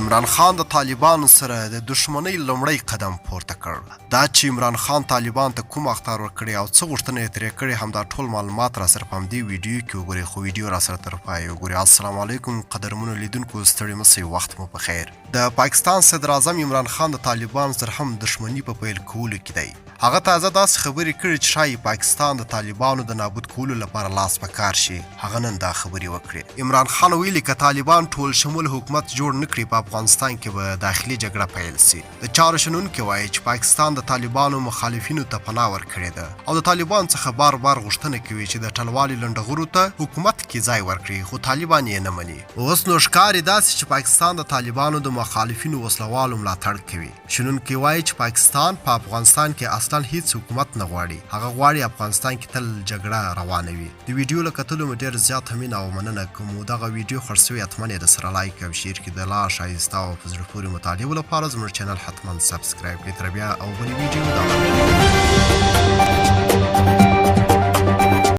عمران خان د طالبانو سره د دښمنۍ لومړی قدم پورته کړ. دا چې عمران خان طالبان ته کوم اخطار ورکړي او څه غوښتنې یې ترې کړې همدا ټول معلومات را سره په همدې ویډیو کې وګورئ. خو ویډیو را سره تر پایه وګورئ. السلام علیکم قدرمنو لیدونکو، ستړي مه شئ، وخت مو په خیر. د پاکستان صدر اعظم عمران خان د طالبانو سره هم دښمني په پیل کولو کې دی. هغه تازه داسې خبرې کړې چې ښایي پاکستان د طالبانو د نابود کولو لپاره لاس په کار شي. هغه نن دا خبرې وکړې. عمران خان ویلي که طالبان ټول شمول حکومت جوړ نه کړي په افغانستان کې به داخلي جګړه پیل شي. د چارو شنونکي وایي چې پاکستان د طالبانو مخالفینو ته پناه ورکړې ده او د طالبان څخه بار بار غوښتنه کوي چې د ټلوالې لنډغرو ته حکومت کې ځای ورکړي، خو طالبان یې نه مني. اوس نو ښکاري داسې چې پاکستان د طالبانو د مخالفینو وسلوالو ملاتړ کوي. شنونکي وایي چې پاکستان په افغانستان کې اصلا هیڅ حکومت نه غواړي. هغه غواړي افغانستان کې تل جګړه روانه وي. د ویډیو له کتلو مې ډېر زیات مینه او مننه کوم. دغه ویډیو خوښ شوی حتما یې درسره لایک او شیر کړئ. د لا ښایسته او په زړه پورې مطالعو لپاره زموږ چینل حتما سبسکرایب کړئ. تر بیا او بلې ویډیو